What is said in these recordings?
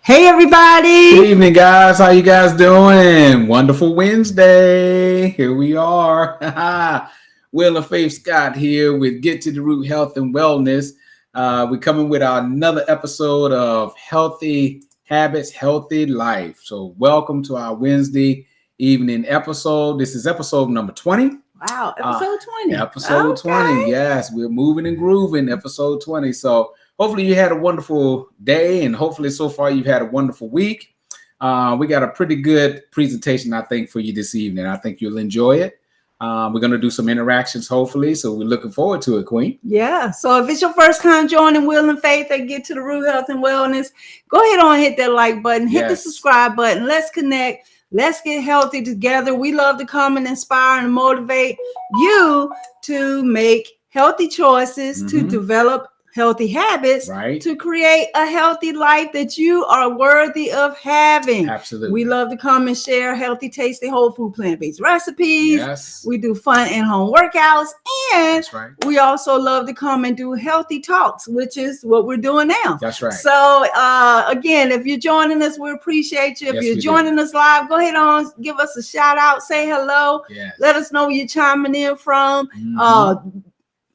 Hey everybody! Good evening, guys. How you guys doing? Wonderful Wednesday. Here we are. Will of Faith Scott here with Get to the Root Health and Wellness. We're coming with another episode of Healthy Habits, Healthy Life. So welcome to our Wednesday evening episode. This is episode number 20. Wow, episode 20. Episode 20. Yes, we're moving and grooving. Episode 20. So hopefully you had a wonderful day, and hopefully so far you've had a wonderful week. We got a pretty good presentation, I think, for you this evening. I think you'll enjoy it. We're going to do some interactions, hopefully. So we're looking forward to it, Queen. Yeah. So if it's your first time joining Will and Faith and Get to the Root Health and Wellness, go ahead and hit that like button, hit the subscribe button. Let's connect. Let's get healthy together. We love to come and inspire and motivate you to make healthy choices, to develop healthy habits, to create a healthy life that you are worthy of having. Absolutely. We love to come and share healthy, tasty, whole food, plant-based recipes. Yes. We do fun in-home workouts, and we also love to come and do healthy talks, which is what we're doing now. That's right. So again, if you're joining us, we appreciate you. If you're joining us live, go ahead on, give us a shout out, say hello. Yes. Let us know where you're chiming in from.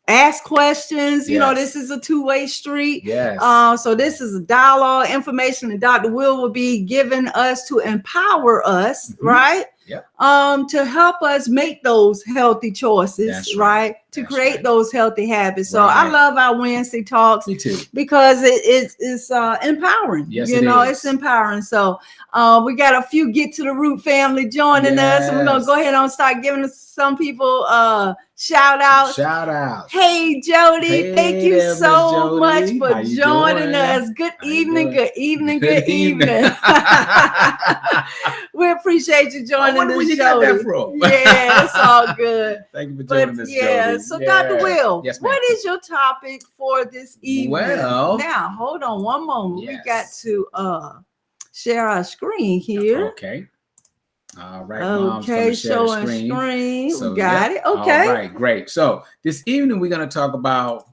Ask questions. You know, this is a two-way street. Yes. So this is a dialogue, information that Dr. Will be giving us to empower us, right? Yep. To help us make those healthy choices, right? To create those healthy habits. So I love our Wednesday talks. Me too. Because it's empowering. Yes, you know, it's empowering. So we got a few Get to the Root family joining us. And we're gonna go ahead and start giving us some people shout outs. Shout out. Hey Jody, thank you so much for joining us. Good evening, good evening, good evening. We appreciate you joining us, Jody. Got that from? Yeah, it's all good. Thank you for joining us, Jody. So Dr. Will, what is your topic for this evening? Well, now hold on one moment. We got to share our screen here. Okay. All right. Okay, showing screen. So, we got it. Okay. All right, great. So this evening we're going to talk about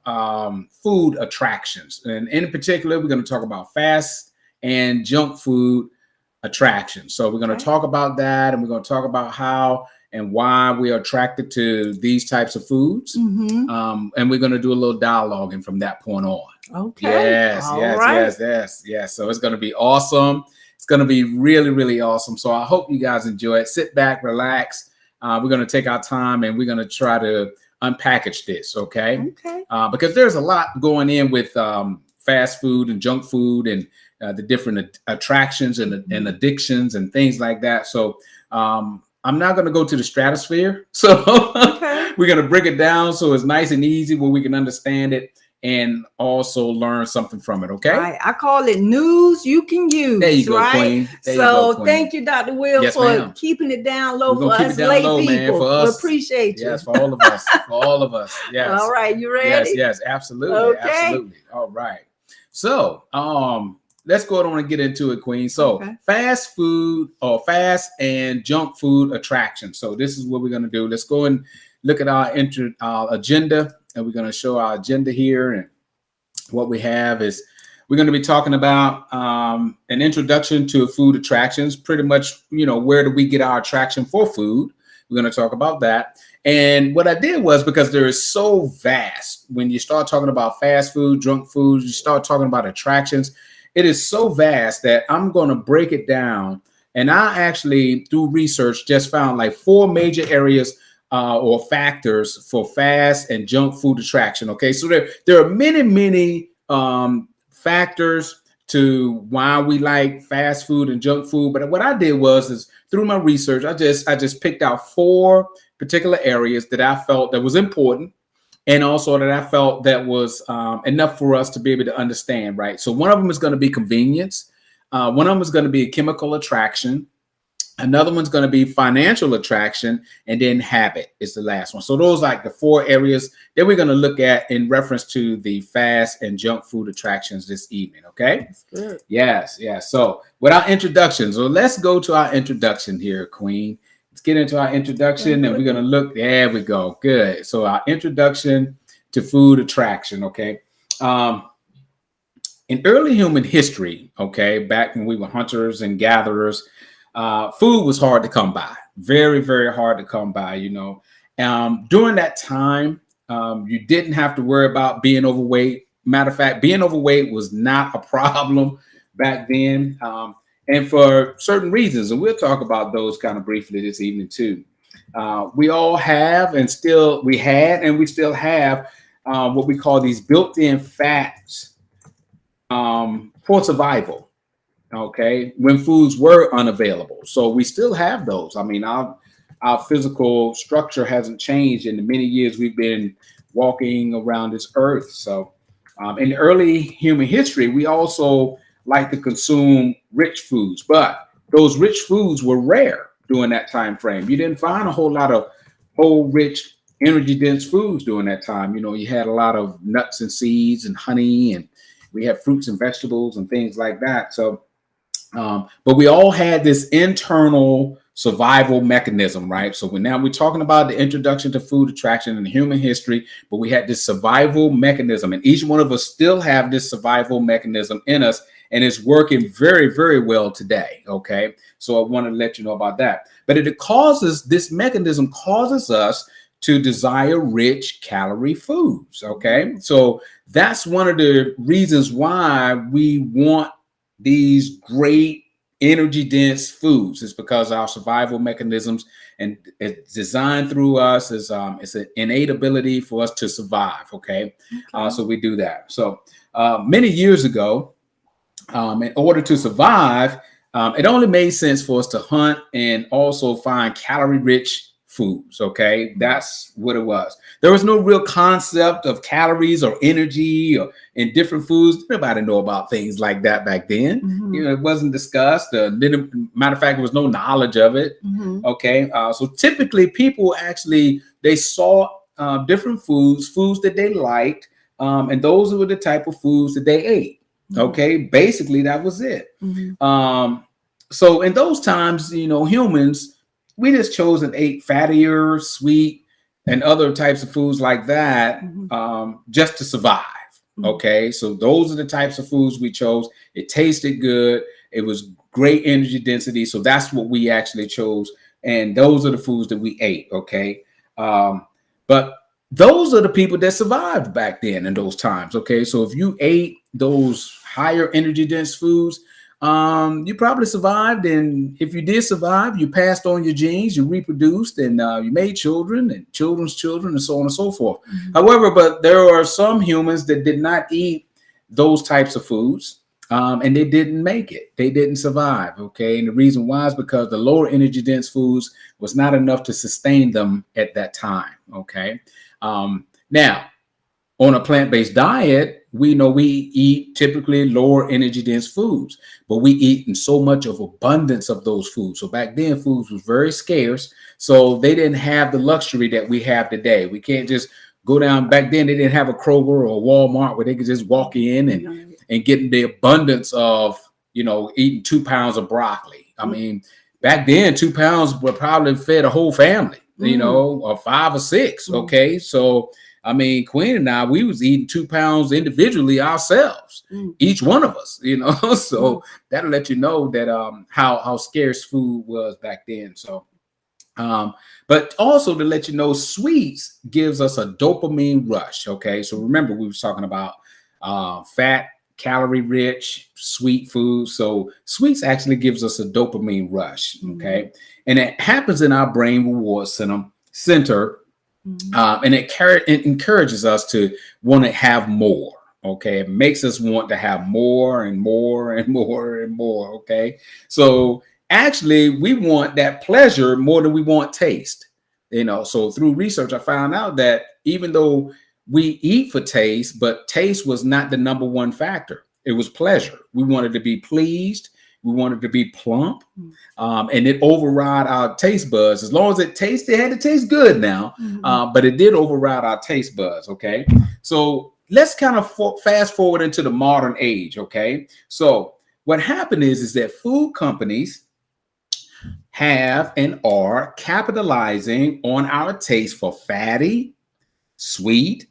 food attractions, and in particular, we're going to talk about fast and junk food attractions. So we're going to talk about that, and we're going to talk about how and why we are attracted to these types of foods. And we're going to do a little dialoguing from that point on. Okay. Yes. So it's going to be awesome. It's going to be really, really awesome. So I hope you guys enjoy it. Sit back, relax. We're going to take our time, and we're going to try to unpackage this. Okay. Because there's a lot going in with fast food and junk food and the different attractions and addictions and things like that. So I'm not going to go to the stratosphere. So we're going to break it down so it's nice and easy where we can understand it and also learn something from it. Okay. Right. I call it news you can use. There you go, Queen. Thank you, Dr. Will, for keeping it down low for us lay people. Man, for us. We appreciate you. Yes, for all of us. For all of us. Yes. All right. You ready? Yes, absolutely. Absolutely. All right. So let's go on and get into it, Queen. So fast food or fast and junk food attractions. So this is what we're going to do. Let's go and look at our agenda, and we're going to show our agenda here. And what we have is we're going to be talking about an introduction to food attractions, pretty much, where do we get our attraction for food? We're going to talk about that. And what I did was, because there is so vast, when you start talking about fast food, junk food, you start talking about attractions, it is so vast that I'm going to break it down. And I actually, through research, just found like 4 major areas or factors for fast and junk food attraction. Okay, so there are many factors to why we like fast food and junk food. But what I did is through my research, I just picked out 4 particular areas that I felt that was important, and also that I felt that was enough for us to be able to understand, right? So one of them is going to be convenience. One of them is going to be chemical attraction. Another one's going to be financial attraction, and then habit is the last one. So those are like the 4 areas that we're going to look at in reference to the fast and junk food attractions this evening. Okay. That's good. Yes. So with our introduction, so let's go to our introduction here, Queen. Let's get into our introduction, and we're going to look. There we go. Good. So our introduction to food attraction. Okay. in early human history, okay, back when we were hunters and gatherers, food was hard to come by. Very, very hard to come by, you know. During that time, you didn't have to worry about being overweight. Matter of fact, being overweight was not a problem back then. And for certain reasons, and we'll talk about those kind of briefly this evening too. We all have, and still we had, and we still have what we call these built-in fats for survival. Okay, when foods were unavailable, so we still have those. I mean, our physical structure hasn't changed in the many years we've been walking around this earth. So, in early human history, we also like to consume rich foods, but those rich foods were rare during that time frame. You didn't find a whole lot of whole, rich, energy-dense foods during that time. You know, you had a lot of nuts and seeds and honey, and we have fruits and vegetables and things like that. So, but we all had this internal survival mechanism, right? So now we're talking about the introduction to food attraction in human history, but we had this survival mechanism, and each one of us still have this survival mechanism in us, and it's working very, very well today. Okay, so I want to let you know about that. But this mechanism causes us to desire rich calorie foods. Okay, so that's one of the reasons why we want these great energy dense foods. Is because our survival mechanisms, and it's designed through us, is it's an innate ability for us to survive. Okay. So we do that. So many years ago, in order to survive, it only made sense for us to hunt and also find calorie rich foods. Okay, that's what it was. There was no real concept of calories or energy or in different foods. Nobody know about things like that back then. You know, it wasn't discussed. Matter of fact, there was no knowledge of it. Okay, so typically people actually, they saw different foods that they liked, and those were the type of foods that they ate. Okay, basically that was it. So in those times, you know, humans, we just chose and ate fattier, sweet, and other types of foods like that, just to survive. Okay, so those are the types of foods we chose. It tasted good. It was great energy density. So that's what we actually chose. And those are the foods that we ate. Okay, but those are the people that survived back then in those times. Okay, so if you ate those higher energy dense foods, you probably survived, and if you did survive, you passed on your genes, you reproduced, and you made children and children's children, and so on and so forth. However, but there are some humans that did not eat those types of foods, and they didn't make it. They didn't survive. Okay, and the reason why is because the lower energy dense foods was not enough to sustain them at that time. Okay, now on a plant-based diet, we know we eat typically lower energy dense foods, but we eat in so much of abundance of those foods. So back then, foods was very scarce. So they didn't have the luxury that we have today. We can't just go down. Back then, they didn't have a Kroger or a Walmart where they could just walk in and get the abundance of, you know, eating 2 pounds of broccoli. I mean, back then, 2 pounds would probably fed a whole family, you know, or 5 or 6. Okay, so I mean, Queen and I, we was eating 2 pounds individually ourselves, each one of us, you know. So that'll let you know that how scarce food was back then. So, but also to let you know, sweets gives us a dopamine rush. Okay, so remember we was talking about fat, calorie rich, sweet food. So sweets actually gives us a dopamine rush. Okay, and it happens in our brain reward center. And it encourages us to want to have more. Okay, it makes us want to have more and more and more and more. Okay, so actually we want that pleasure more than we want taste. You know, so through research, I found out that even though we eat for taste, but taste was not the number one factor. It was pleasure. We wanted to be pleased. We wanted to be plump, and it override our taste buds. As long as it had to taste good now, but it did override our taste buds. Okay, so let's kind of fast forward into the modern age. Okay, so what happened is that food companies have and are capitalizing on our taste for fatty, sweet,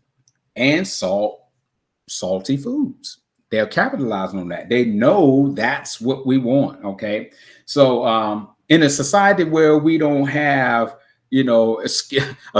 and salty foods. They're capitalizing on that. They know that's what we want. Okay. So in a society where we don't have, you know, a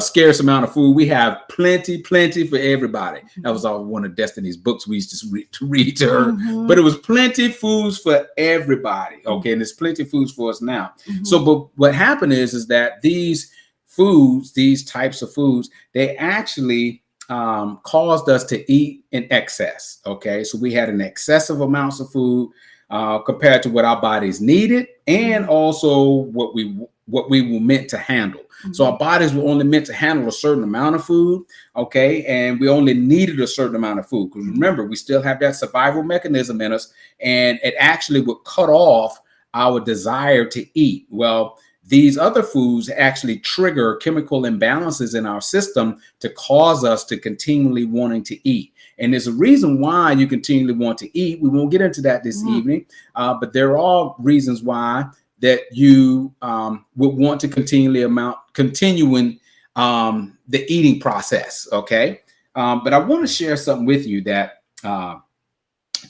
scarce amount of food, we have plenty for everybody. That was all one of Destiny's books we used to read to her. But it was plenty foods for everybody. Okay. And there's plenty of foods for us now. So, but what happened is that these foods, these types of foods, they actually caused us to eat in excess. Okay. So we had an excessive amounts of food compared to what our bodies needed, and also what we were meant to handle. So our bodies were only meant to handle a certain amount of food. Okay. And we only needed a certain amount of food. Because remember, we still have that survival mechanism in us, and it actually would cut off our desire to eat. Well, these other foods actually trigger chemical imbalances in our system to cause us to continually wanting to eat. And there's a reason why you continually want to eat. We won't get into that this evening, but there are reasons why that you would want to continuing the eating process. Okay. But I want to share something with you that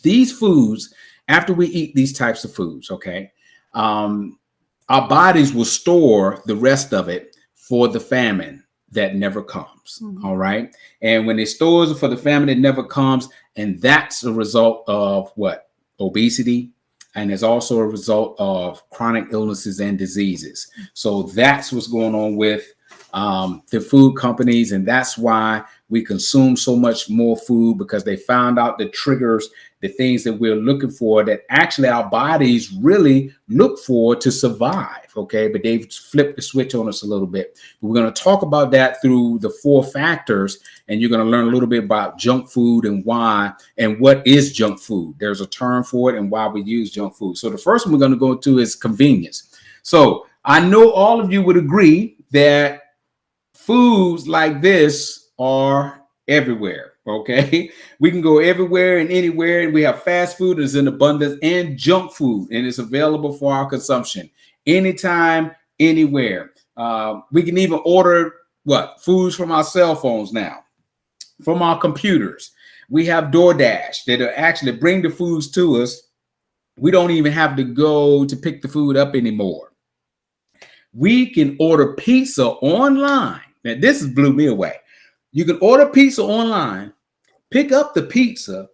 these foods, after we eat these types of foods, okay, our bodies will store the rest of it for the famine that never comes. All right. And when it stores it for the famine that never comes, and that's a result of what? Obesity. And it's also a result of chronic illnesses and diseases. So that's what's going on with the food companies. And that's why we consume so much more food, because they found out the triggers, the things that we're looking for that actually our bodies really look for to survive. Okay. But they've flipped the switch on us a little bit. We're going to talk about that through the 4 factors. And you're going to learn a little bit about junk food and why, and what is junk food. There's a term for it and why we use junk food. So the first one we're going to go to is convenience. So I know all of you would agree that foods like this are everywhere. Okay. We can go everywhere and anywhere, and we have fast food is in abundance, and junk food, and it's available for our consumption anytime, anywhere. We can even order foods from our cell phones now, from our computers. We have DoorDash that'll actually bring the foods to us. We don't even have to go to pick the food up anymore. We can order pizza online. Now, this has blew me away. You can order pizza online, pick up the pizza,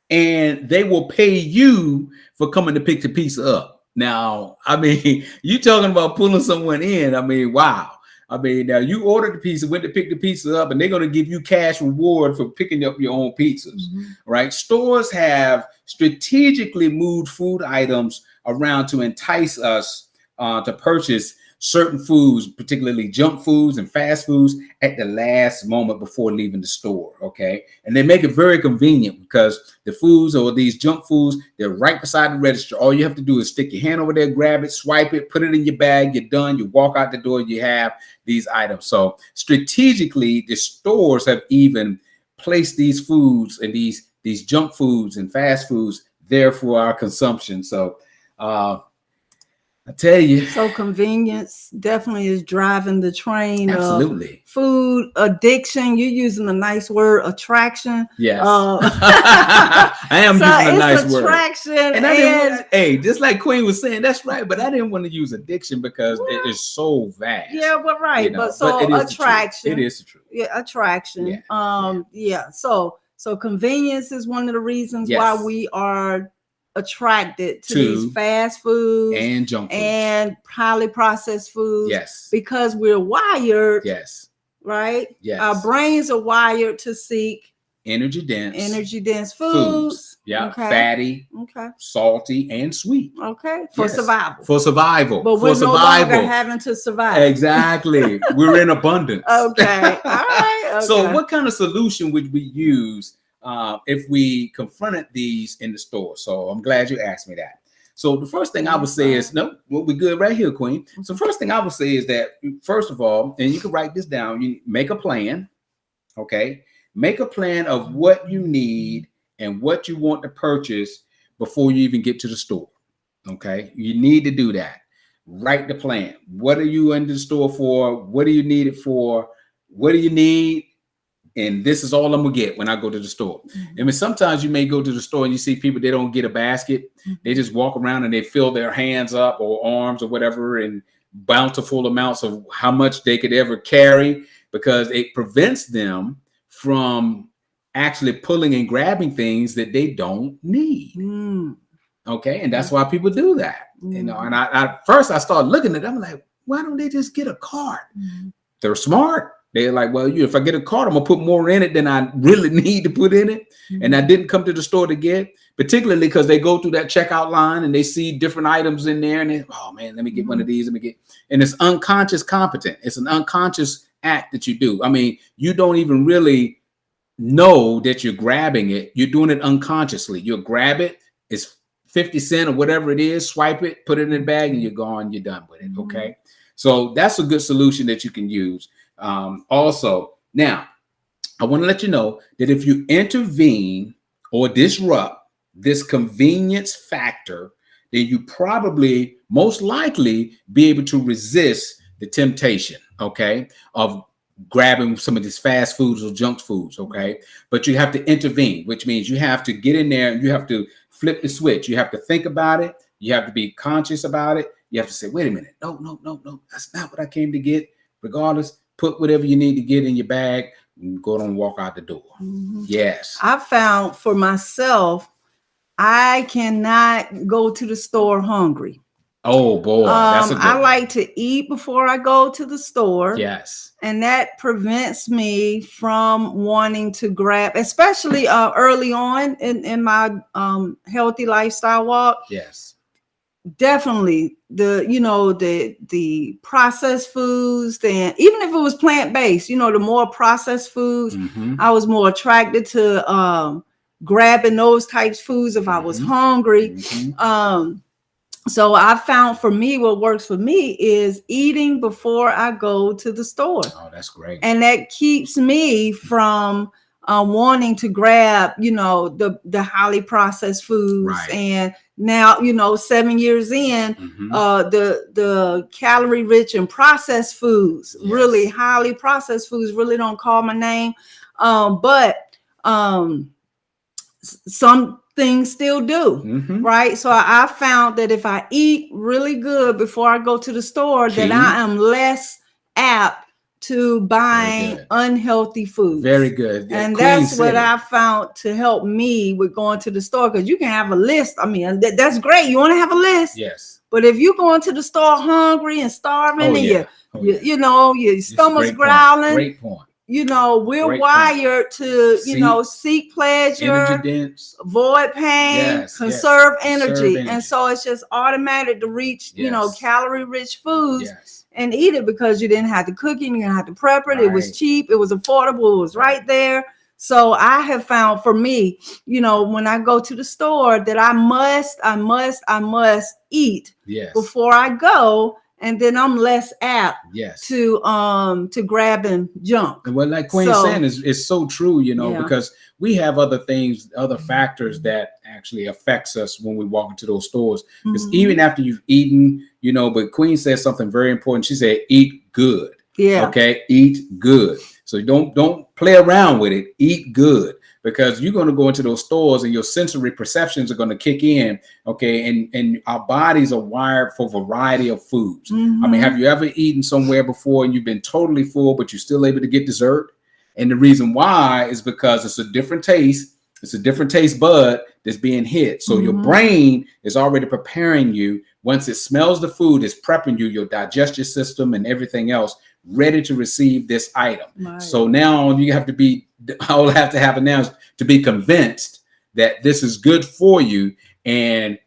and they will pay you for coming to pick the pizza up. Now, I mean, you talking about pulling someone in. I mean, wow. I mean, now you ordered the pizza, went to pick the pizza up, and they're going to give you cash reward for picking up your own pizzas, right? Stores have strategically moved food items around to entice us to purchase certain foods, particularly junk foods and fast foods, at the last moment before leaving the store. Okay. And they make it very convenient, because the foods or these junk foods, they're right beside the register. All you have to do is stick your hand over there, grab it, swipe it, put it in your bag. You're done. You walk out the door, you have these items. So strategically, the stores have even placed these foods and these junk foods and fast foods there for our consumption. So, I tell you. So convenience definitely is driving the train. Absolutely. Of food addiction. You're using a nice word, attraction. Yes. I am using a nice word. Attraction. And just like Queen was saying, that's right. But I didn't want to use addiction because it is so vast. Yeah, well, right. You know, but so attraction. It is the truth. Yeah, attraction. Yeah. So convenience is one of the reasons why we are attracted to these fast foods and junk foods and highly processed foods. Yes. Because we're wired. Yes. Right? Yes. Our brains are wired to seek energy dense foods. Yeah. Okay. Fatty, salty, and sweet. Okay. For survival. For survival. But we're no longer having to survive. Exactly. We're in abundance. Okay. All right. Okay. So what kind of solution would we use if we confronted these in the store? So I'm glad you asked me that. So the first thing I would say is, we'll be good right here, Queen. So first thing I would say is that, first of all, and you can write this down, you make a plan. Okay. Make a plan of what you need and what you want to purchase before you even get to the store. Okay. You need to do that. Write the plan. What are you in the store for? What do you need it for? What do you need? and this is all I'm gonna get when I go to the store. I mean, sometimes you may go to the store and you see people, they don't get a basket. They just walk around and they fill their hands up or arms or whatever in bountiful amounts of how much they could ever carry, because it prevents them from actually pulling and grabbing things that they don't need. Okay, and that's why people do that. You know, and I first I started looking at them like, why don't they just get a cart? They're smart. They're like, well, if I get a cart, I'm gonna put more in it than I really need to put in it. And I didn't come to the store to get, particularly because they go through that checkout line and they see different items in there, and they, oh man, let me get one of these. Let me get, and it's unconscious competent. It's an unconscious act that you do. I mean, you don't even really know that you're grabbing it. You're doing it unconsciously. You'll grab it. It's 50 cents or whatever it is. Swipe it, put it in the bag, and you're gone. You're done with it. Okay. So that's a good solution that you can use. Also, now I want to let you know that if you intervene or disrupt this convenience factor, then you probably most likely be able to resist the temptation, okay, of grabbing some of these fast foods or junk foods, okay? But you have to intervene, which means you have to get in there and you have to flip the switch. You have to think about it. You have to be conscious about it. You have to say, wait a minute. No. That's not what I came to get. Regardless, put whatever you need to get in your bag and go on and walk out the door. Yes. I found for myself, I cannot go to the store hungry. Oh boy, that's a good I like to eat before I go to the store. Yes. And that prevents me from wanting to grab, especially early on in my healthy lifestyle walk. Yes. Definitely the processed foods, then even if it was plant-based, the more processed foods, I was more attracted to grabbing those types of foods if I was hungry. So I found for me, what works for me is eating before I go to the store. Oh, that's great. And that keeps me from wanting to grab, the highly processed foods. Right. And now, 7 years in, the calorie rich and processed foods, really highly processed foods, really don't call my name. But some things still do, right? So I found that if I eat really good before I go to the store, that I am less apt to buying unhealthy foods. Very good. Yeah, and that's what I found to help me with going to the store, because you can have a list. I mean, that's great. You want to have a list. Yes. But if you're going to the store hungry and starving your stomach's growling. Great point. We're wired to, seek pleasure, avoid pain, conserve energy. And so it's just automatic to reach, calorie rich foods and eat it, because you didn't have to cook it, you didn't have to prep it. It was cheap, it was affordable, it was right there. So I have found for me, when I go to the store, that I must eat before I go. And then I'm less apt to grabbing junk. And what like Queen's saying is so true, because we have other things, other factors that actually affects us when we walk into those stores. Because even after you've eaten, but Queen says something very important. She said, eat good. Yeah. Okay. Eat good. So don't play around with it. Eat good. Because you're going to go into those stores and your sensory perceptions are going to kick in. Okay. And our bodies are wired for a variety of foods. I mean, have you ever eaten somewhere before and you've been totally full, but you're still able to get dessert? And the reason why is because it's a different taste. It's a different taste bud that's being hit. So your brain is already preparing you. Once it smells the food, it's prepping you, your digestive system and everything else, ready to receive this item. Right. So now all I have to happen now is to be convinced that this is good for you. And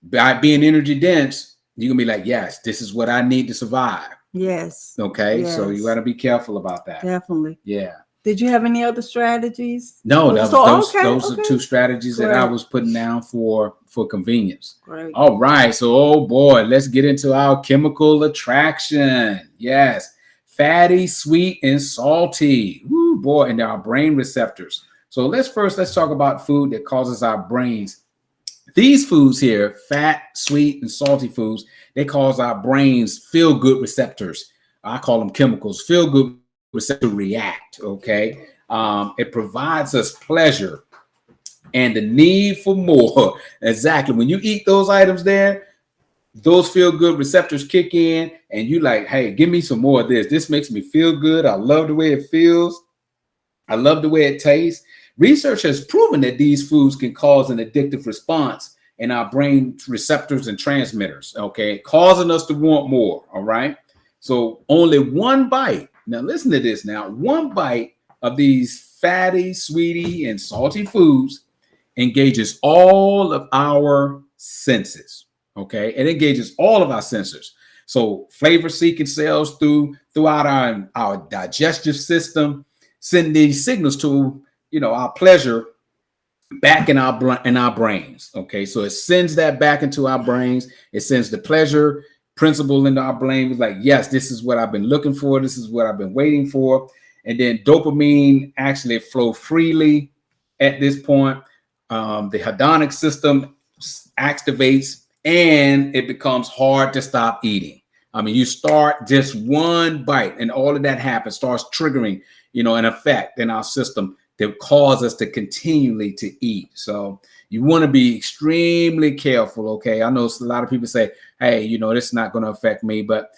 by being energy dense, you're gonna be like, yes, this is what I need to survive. Yes. Okay. Yes. So you got to be careful about that. Definitely. Yeah. Did you have any other strategies? No, those are two strategies that I was putting down for convenience. Great. All right. So, oh boy, let's get into our chemical attraction. Yes. Fatty, sweet, and salty. Woo, boy, and our brain receptors. So let's talk about food that causes our brains. These foods here, fat, sweet, and salty foods, they cause our brains feel-good receptors. I call them chemicals, feel-good receptor react, okay? It provides us pleasure and the need for more. Exactly. When you eat those items there, those feel good receptors kick in and you like, hey, give me some more of this. This makes me feel good. I love the way it feels. I love the way it tastes. Research has proven that these foods can cause an addictive response in our brain receptors and transmitters, okay, causing us to want more, all right? So only one bite, now listen to this now, one bite of these fatty, sweety, and salty foods engages all of our senses, okay? It engages all of our senses. So flavor-seeking cells throughout our digestive system send these signals to, our pleasure back in our brains. Okay, so it sends that back into our brains. It sends the pleasure principle into our brain. It's like, yes, this is what I've been looking for. This is what I've been waiting for. And then dopamine actually flow freely at this point. The hedonic system activates and it becomes hard to stop eating. I mean, you start just one bite and all of that happens, starts triggering, an effect in our system that cause us to continually to eat. So you want to be extremely careful. Okay. I know a lot of people say, hey, this is not going to affect me, but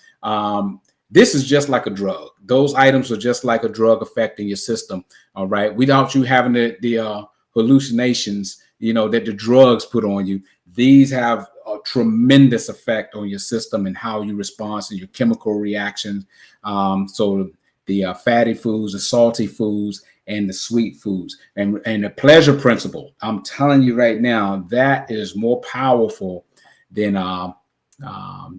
this is just like a drug. Those items are just like a drug affecting your system. All right. Without you having the hallucinations, that the drugs put on you. These have a tremendous effect on your system and how you respond to your chemical reactions. So the fatty foods, the salty foods, and the sweet foods, and the pleasure principle. I'm telling you right now, that is more powerful than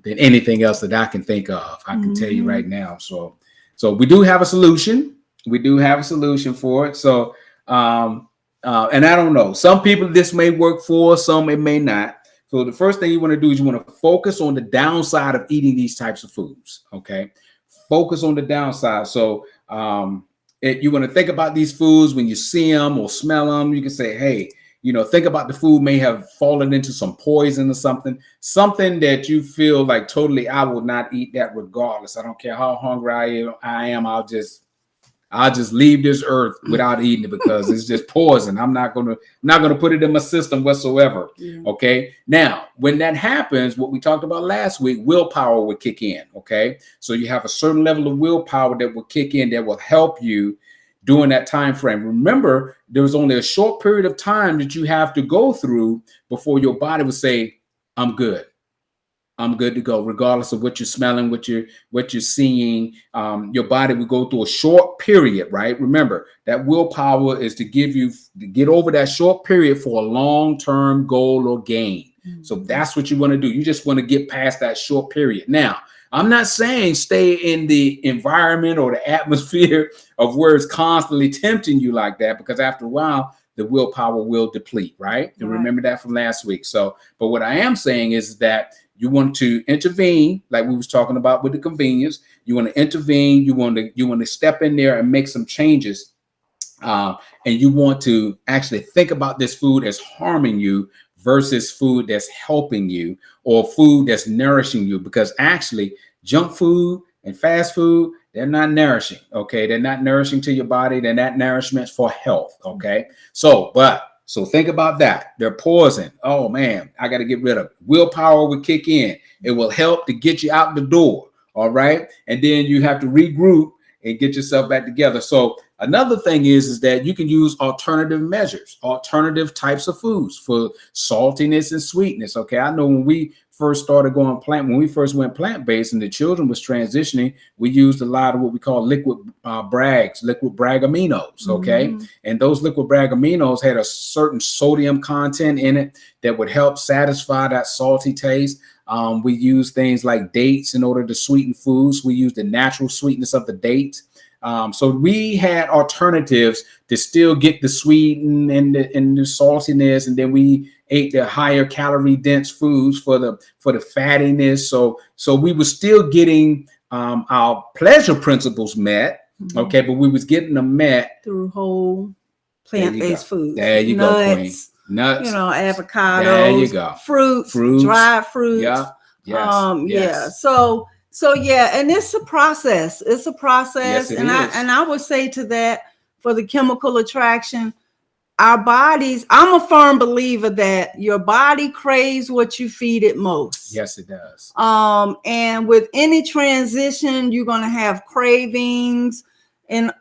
anything else that I can think of. I can tell you right now. So we do have a solution. We do have a solution for it. So and I don't know. Some people this may work for, some it may not. So the first thing you want to do is you want to focus on the downside of eating these types of foods. Okay. Focus on the downside. So you want to think about these foods when you see them or smell them. You can say, hey, think about the food may have fallen into some poison or something that you feel like totally, I will not eat that regardless. I don't care how hungry I am. I'll just leave this earth without eating it because it's just poison. I'm not going to put it in my system whatsoever. Yeah. Okay. Now, when that happens, what we talked about last week, willpower will kick in. Okay. So you have a certain level of willpower that will kick in that will help you during that time frame. Remember, there's only a short period of time that you have to go through before your body will say, I'm good. I'm good to go, regardless of what you're smelling, what you're seeing. Your body will go through a short period, right? Remember, that willpower is to get over that short period for a long-term goal or gain. Mm-hmm. So that's what you want to do. You just want to get past that short period. Now, I'm not saying stay in the environment or the atmosphere of where it's constantly tempting you like that, because after a while, the willpower will deplete, right? And remember that from last week. So, but what I am saying is that you want to intervene, like we was talking about with the convenience. You want to intervene. You want to step in there and make some changes, and you want to actually think about this food as harming you versus food that's helping you or food that's nourishing you. Because actually, junk food and fast food, they're not nourishing. Okay, they're not nourishing to your body. They're not nourishment for health. Okay, so think about that. They're poison. Oh man, I got to get rid of it. Willpower will kick in. It will help to get you out the door. All right. And then you have to regroup and get yourself back together. So another thing is that you can use alternative measures, alternative types of foods for saltiness and sweetness. Okay. I know when we first started going when we first went plant-based and the children was transitioning, we used a lot of what we call liquid bragaminos. Okay. Mm-hmm. And those liquid bragaminos had a certain sodium content in it that would help satisfy that salty taste. We use things like dates in order to sweeten foods. We use the natural sweetness of the dates. So we had alternatives to still get the sweet and the saltiness, and then we ate the higher calorie dense foods for the fattiness. So we were still getting our pleasure principles met. Mm-hmm. Okay, but we was getting them met through whole plant-based foods. There you go, Queen. Nuts, avocados, there you go. Fruits, dried fruits. Yeah. Yes. Yeah. So yeah, and it's a process. It's a process. Yes, and I would say to that, for the chemical attraction. Our bodies, I'm a firm believer that your body craves what you feed it most. Yes, it does. And with any transition, you're going to have cravings and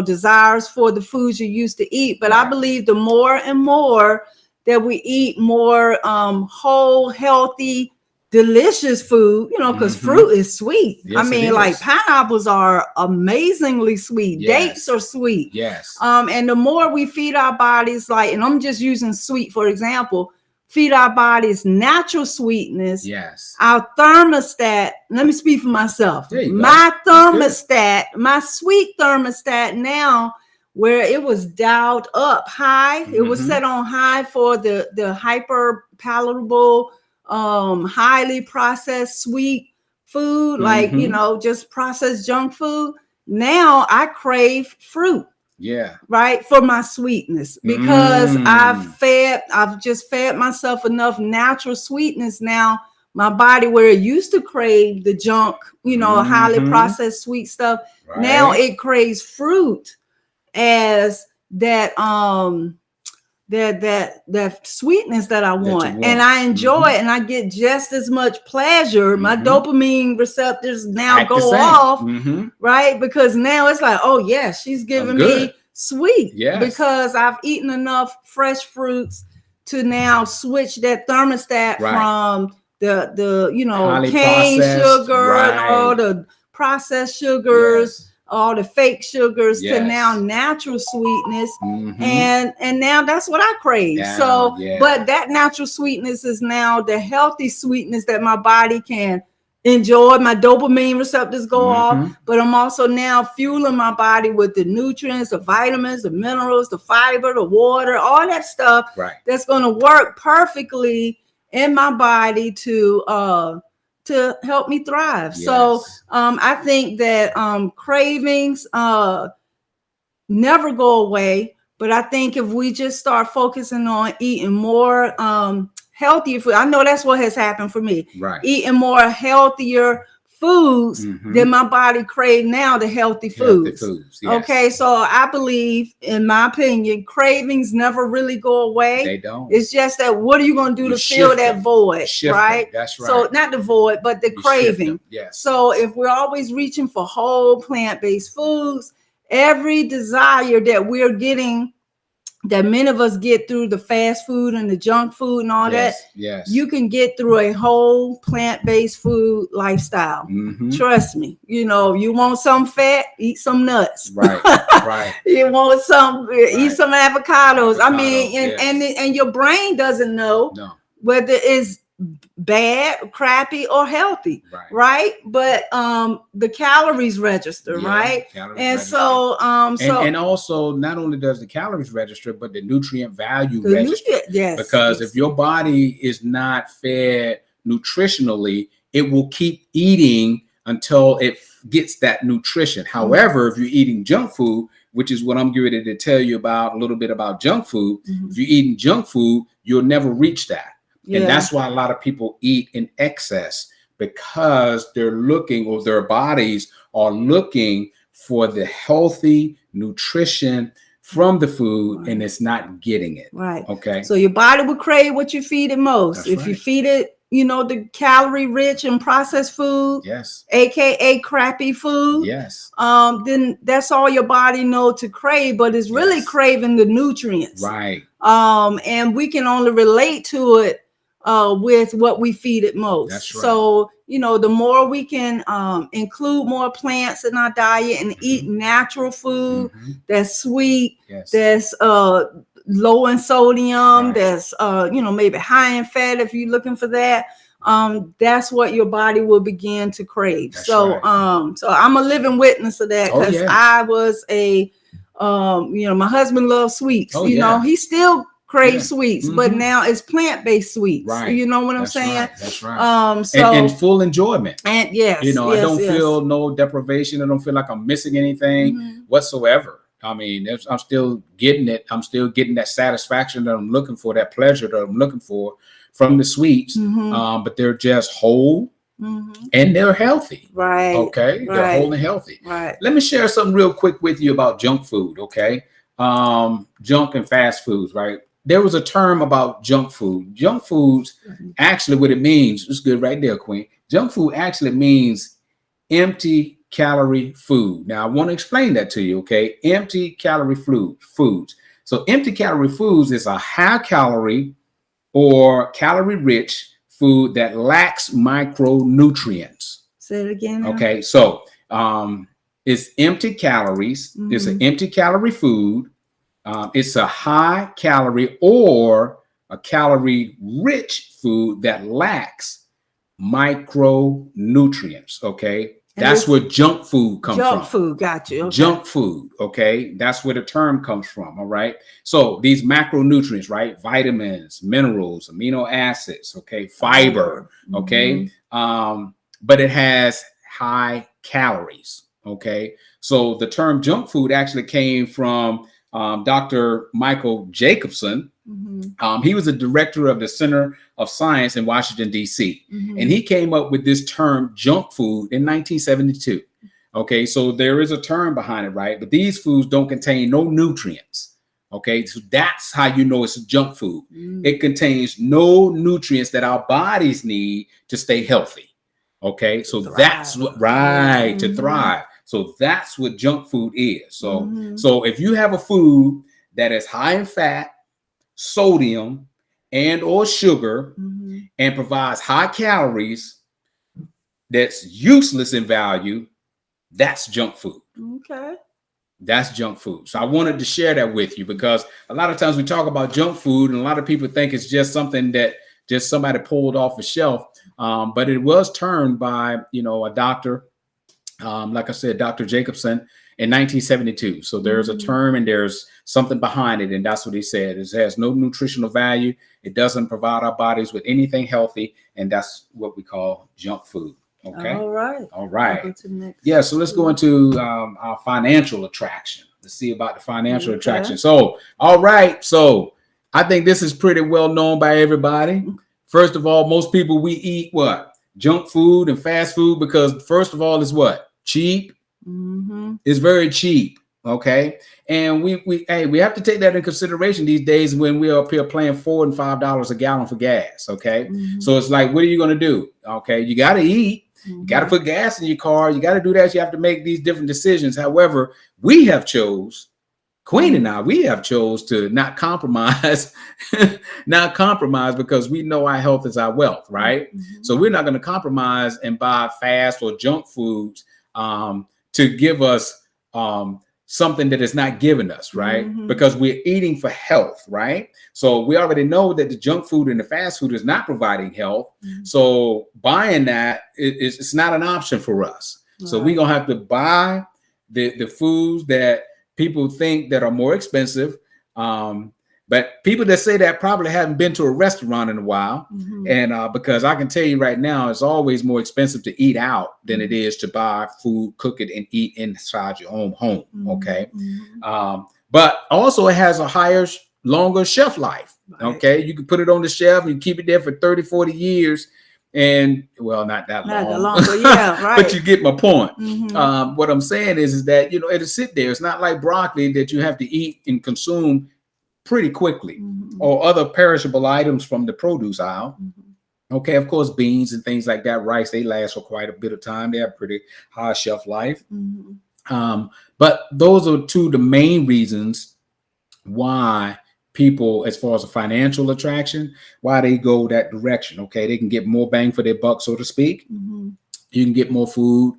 desires for the foods you used to eat. But I believe the more and more that we eat more whole, healthy, delicious food, because fruit is sweet. Yes, I mean, like pineapples are amazingly sweet. Yes. Dates are sweet. Yes. And the more we feed our bodies, and I'm just using sweet for example, feed our bodies natural sweetness. Yes. Our thermostat, let me speak for myself. My thermostat, my sweet thermostat now, where it was dialed up high, it was set on high for the hyper palatable, highly processed sweet food, just processed junk food. Now I crave fruit. Yeah. Right. For my sweetness, because I've just fed myself enough natural sweetness. Now my body, where it used to crave the junk, highly processed sweet stuff, now it craves fruit as that that sweetness that I want. And I enjoy it, and I get just as much pleasure. My dopamine receptors now go off, right? Because now it's like, oh yeah, she's giving me sweet, because I've eaten enough fresh fruits to now switch that thermostat from the cane sugar and all the processed sugars, all the fake sugars, to now natural sweetness. And now that's what I crave. But that natural sweetness is now the healthy sweetness that my body can enjoy. My dopamine receptors go off, but I'm also now fueling my body with the nutrients, the vitamins, the minerals, the fiber, the water, all that stuff that's going to work perfectly in my body to help me thrive. So I think that cravings never go away, but I think if we just start focusing on eating more healthier food, I know that's what has happened for me. Eating more healthier foods than my body crave now, the healthy foods. Okay, so I believe, in my opinion, cravings never really go away. They don't. It's just that what are you going to do to fill that void, right? That's right. So not the void, but the craving. So if we're always reaching for whole plant-based foods, every desire that we're getting, that many of us get through the fast food and the junk food and all that, you can get through a whole plant-based food lifestyle. Trust me. You want some fat, eat some nuts. Right. You want some, eat some avocados. I mean, and your brain doesn't know whether it's bad, crappy, or healthy, right? But the calories register, right? So and also, not only does the calories register, but the nutrient value register. Because if your body is not fed nutritionally, it will keep eating until it gets that nutrition. However, if you're eating junk food, which is what I'm getting to tell you about, a little bit about junk food, if you're eating junk food, you'll never reach that. And that's why a lot of people eat in excess, because they're looking, or their bodies are looking for the healthy nutrition from the food, and it's not getting it. Okay. So your body will crave what you feed it most. If you feed it, the calorie rich and processed food, AKA crappy food, then that's all your body know to crave, but it's really craving the nutrients. And we can only relate to it with what we feed it most. So, the more we can include more plants in our diet and eat natural food that's sweet, that's low in sodium, that's maybe high in fat if you're looking for that, that's what your body will begin to crave. So I'm a living witness of that, because I was my husband loves sweets. He still crave sweets, but now it's plant-based sweets. You know what I'm saying? That's right. And full enjoyment. And I don't feel no deprivation. I don't feel like I'm missing anything whatsoever. I mean, I'm still getting it. I'm still getting that satisfaction that I'm looking for, that pleasure that I'm looking for from the sweets. But they're just whole, and they're healthy. Right. Okay. Right. They're whole and healthy. Right. Let me share something real quick with you about junk food. Okay. Junk and fast foods, right? There was a term about junk food. Junk foods, actually, what it means, it's good right there, Queen. Junk food actually means empty calorie food. Now, I want to explain that to you, okay? Empty calorie foods. So empty calorie foods is a high calorie or calorie rich food that lacks micronutrients. Say it again. Okay, so it's empty calories. It's an empty calorie food. It's a high calorie or a calorie rich food that lacks micronutrients. Okay. That's where junk food comes from. Junk food, got you. Okay. Junk food, okay? That's where the term comes from, all right? So these macronutrients, right? Vitamins, minerals, amino acids, okay? Fiber, okay? But it has high calories, okay? So the term junk food actually came from Dr. Michael Jacobson. He was a director of the Center of Science in Washington, D.C. And he came up with this term junk food in 1972. Okay, so there is a term behind it, right? But these foods don't contain no nutrients. Okay, so that's how you know it's a junk food. It contains no nutrients that our bodies need to stay healthy. Okay, so that's what, right, to thrive. So that's what junk food is. So, so if you have a food that is high in fat, sodium, and or sugar, and provides high calories, that's useless in value, that's junk food. Okay. That's junk food. So I wanted to share that with you because a lot of times we talk about junk food and a lot of people think it's just something that just somebody pulled off a shelf. But it was termed by, you know, a doctor, like I said, Dr. Jacobson in 1972. So there's a term and there's something behind it. And that's what he said. It has no nutritional value. It doesn't provide our bodies with anything healthy. And that's what we call junk food. Okay. All right. All right. Yeah. So let's go into our financial attraction. Let's see about the financial attraction. So, all right. So I think this is pretty well known by everybody. First of all, most people, we eat what? Junk food and fast food because first of all, it's what? Cheap. It's very cheap. Okay. And we have to take that in consideration these days when we're up here paying $4 and $5 a gallon for gas. Okay. So it's like, what are you going to do? Okay. You got to eat. You got to put gas in your car. You got to do that. You have to make these different decisions. However, we have chose, Queen and I, we have chose to not compromise, because we know our health is our wealth, right? So we're not going to compromise and buy fast or junk foods to give us something that is not giving us, right? Because we're eating for health, right? So we already know that the junk food and the fast food is not providing health. So buying that, it's not an option for us. So we're going to have to buy the foods that people think that are more expensive. But people that say that probably haven't been to a restaurant in a while. And because I can tell you right now, it's always more expensive to eat out than it is to buy food, cook it, and eat inside your own home. Okay. But also it has a higher, longer shelf life. Okay. You can put it on the shelf and you keep it there for 30, 40 years. And well, not that long, but yeah, right. But you get my point. What I'm saying is that, you know, it'll sit there. It's not like broccoli that you have to eat and consume pretty quickly, or other perishable items from the produce aisle. Okay, of course, beans and things like that, rice, they last for quite a bit of time. They have pretty high shelf life. But those are two of the main reasons why people, as far as a financial attraction, why they go that direction. Okay, they can get more bang for their buck, so to speak. You can get more food,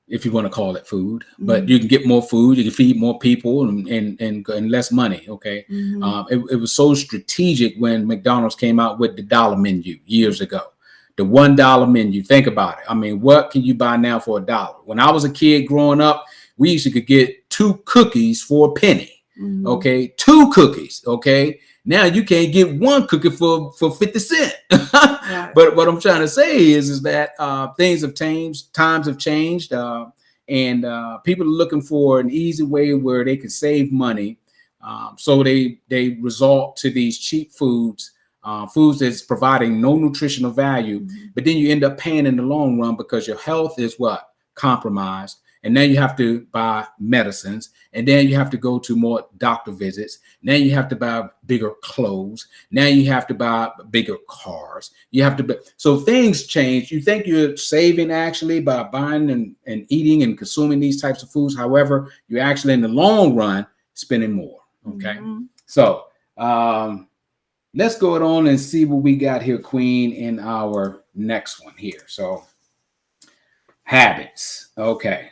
if you want to call it food, but you can get more food, you can feed more people and less money. Okay. It was so strategic when McDonald's came out with the dollar menu years ago, the $1 menu. Think about it. I mean, what can you buy now for $1? When I was a kid growing up, we used to could get 2 cookies for a penny. Okay. 2 cookies. Okay. Now you can't get 1 cookie for 50 cents. But what I'm trying to say is that things have changed, times have changed, and people are looking for an easy way where they can save money. So they resort to these cheap foods foods that's providing no nutritional value, but then you end up paying in the long run because your health is what? Compromised. And then you have to buy medicines, and then you have to go to more doctor visits. Now you have to buy bigger clothes. Now you have to buy bigger cars. You have to so things change. You think you're saving actually by buying and eating and consuming these types of foods. However, you're actually in the long run spending more. Okay. So let's go on and see what we got here, Queen, in our next one here. So habits. Okay.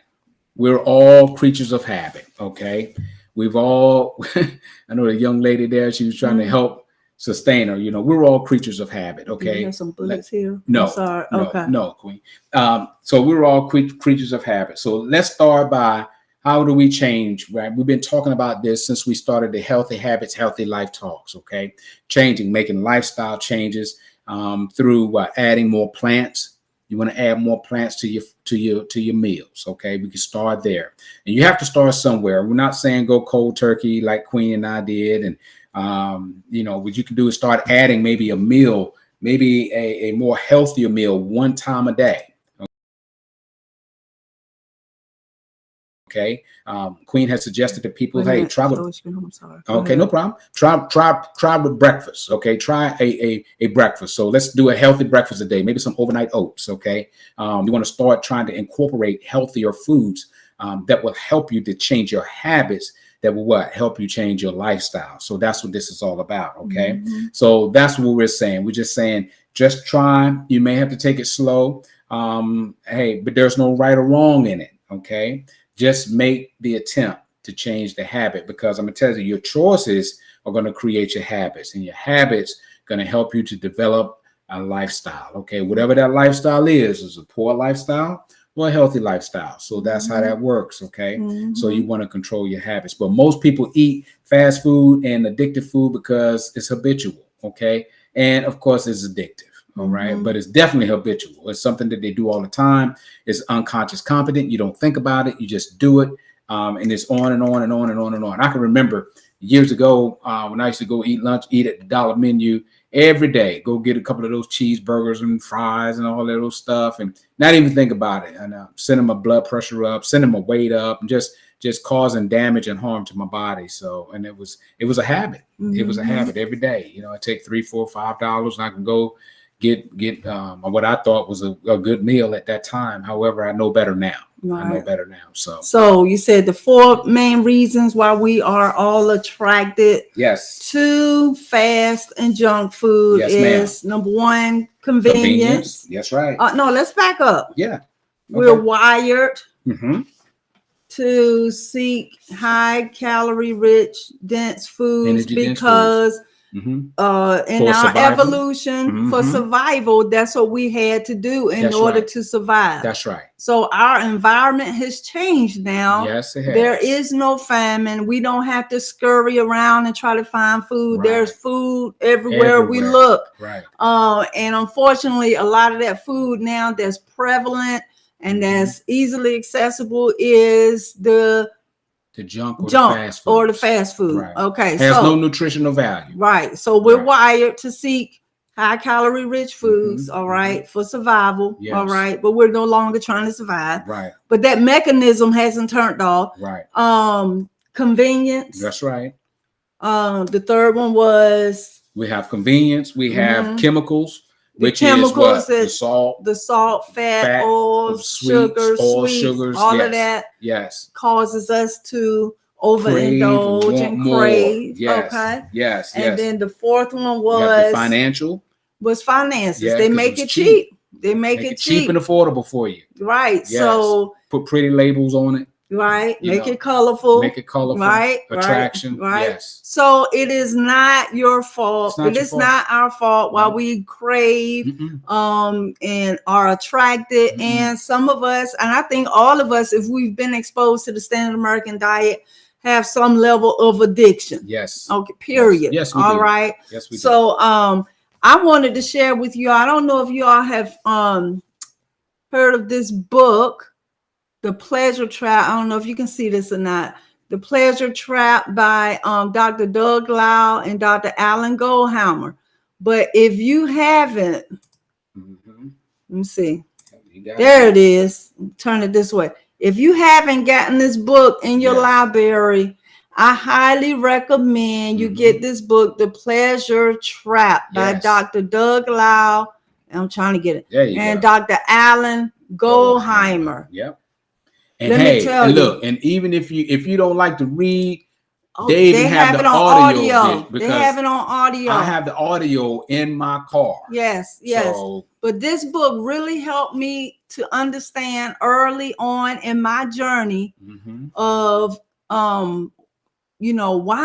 We're all creatures of habit. Okay. We've all, I know the young lady there, she was trying to help sustain her. You know, we're all creatures of habit. Okay. You have some bullets here. No, I'm sorry. No, okay. No, Queen. So we're all creatures of habit. So let's start by how do we change, right? We've been talking about this since we started the Healthy Habits, Healthy Life Talks. Okay. Changing, making lifestyle changes through adding more plants. You want to add more plants to your meals. Okay, we can start there, and you have to start somewhere. We're not saying go cold turkey like Queen and I did, and you know what you can do is start adding maybe a meal, maybe a more healthier meal one time a day. Okay, Queen has suggested to people, hey, try with. Okay, no problem. Try with breakfast. Okay, try a breakfast. So let's do a healthy breakfast a day. Maybe some overnight oats. Okay, you want to start trying to incorporate healthier foods that will help you to change your habits. That will help you change your lifestyle. So that's what this is all about. Okay, so that's what we're saying. We're just saying, just try. You may have to take it slow. Hey, but there's no right or wrong in it. Okay. Just make the attempt to change the habit, because I'm going to tell you, your choices are going to create your habits, and your habits are going to help you to develop a lifestyle. Okay. Whatever that lifestyle is a poor lifestyle or a healthy lifestyle. So that's how that works. Okay. So you want to control your habits, but most people eat fast food and addictive food because it's habitual. Okay. And of course it's addictive. All right. But it's definitely habitual. It's something that they do all the time. It's unconscious competent. You don't think about it. You just do it. And it's on and on and on and on and on. I can remember years ago when I used to go eat lunch, eat at the dollar menu every day, go get a couple of those cheeseburgers and fries and all that little stuff and not even think about it. And sending my blood pressure up, sending my weight up, and just causing damage and harm to my body. So, and it was a habit. It was a habit every day. You know, I take $3, $4, $5 and I can go get what I thought was a good meal at that time. However, I know better now. Right. I know better now. So you said the 4 main reasons why we are all attracted to fast and junk food is number 1, convenience. That's right. No, let's back up. Yeah. Okay. We're wired to seek high calorie rich dense foods because in our evolution for survival, that's what we had to do in order to survive. That's right. So our environment has changed now. Yes, it has. There is no famine. We don't have to scurry around and try to find food. Right. There's food everywhere we look. Right. And unfortunately, a lot of that food now that's prevalent and that's easily accessible is the junk or the fast food. Right. Okay. Has no nutritional value. Right. So we're wired to seek high calorie rich foods. All right. For survival. Yes. All right. But we're no longer trying to survive. Right. But that mechanism hasn't turned off. Right. Convenience. That's right. The third one was we have convenience. We have chemicals. Which chemicals is the salt, fat, oils, sugars, all of that. Yes, causes us to overindulge and crave. Yes. Okay. Yes. And then the fourth one was finances. Yeah, they make it cheap. They make it cheap and affordable for you. Right. Yes. So put pretty labels on it. Right. Make it colorful. Right. Attraction. Right. Yes. So it is not your fault. It is not our fault why we crave and are attracted. And some of us, and I think all of us, if we've been exposed to the standard American diet, have some level of addiction. Yes. Okay. Period. Yes. All right. Yes, we do. So I wanted to share with you. I don't know if you all have heard of this book, The Pleasure Trap. I don't know if you can see this or not. The Pleasure Trap by Dr. Doug Lau and Dr. Alan Goldhammer. But if you haven't, let me see. There it is. Turn it this way. If you haven't gotten this book in your library, I highly recommend you get this book, The Pleasure Trap by Dr. Doug Lisle. I'm trying to get it. And Dr. Alan Goldheimer. Yep. And let me tell you, and even if you don't like to read, they have the audio. They have it on audio. I have the audio in my car. Yes. So, but this book really helped me to understand early on in my journey of why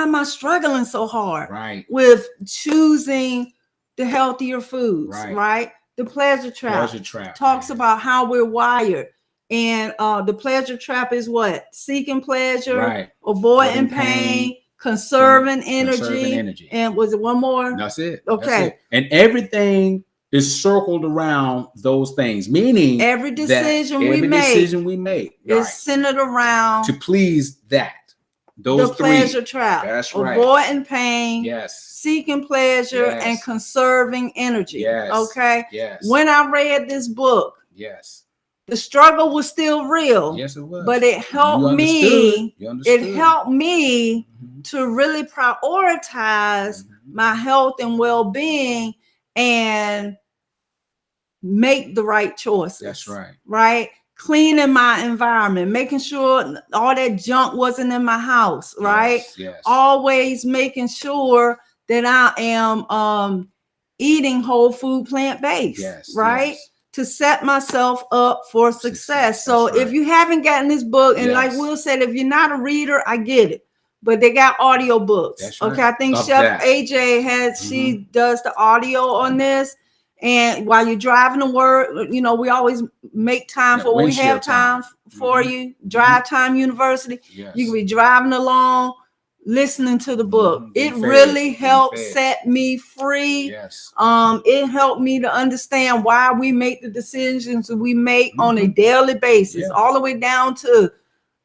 am I struggling so hard with choosing the healthier foods, right? The Pleasure Trap talks about how we're wired. And the pleasure trap is what? Seeking pleasure, avoiding pain, conserving energy. And was it one more? That's it. Okay. That's it. And everything is circled around those things, meaning every decision we make is centered around to please that. Those the pleasure trap. That's right. Avoiding pain, seeking pleasure, and conserving energy. Yes. Okay. Yes. When I read this book, the struggle was still real. Yes, it was. But it helped me. It helped me to really prioritize my health and well-being and make the right choices. That's right. Right? Cleaning my environment, making sure all that junk wasn't in my house, right? Yes. Always making sure that I am eating whole food, plant-based, right? Yes. To set myself up for success. So if you haven't gotten this book, and like Will said, if you're not a reader, I get it. But they got audio books. Okay. I think Chef AJ has, she does the audio on this. And while you're driving to work, we always make time for when we have time for you. Drive Time University. You can be driving along, listening to the book. It really helped set me free. It helped me to understand why we make the decisions we make on a daily basis, all the way down to,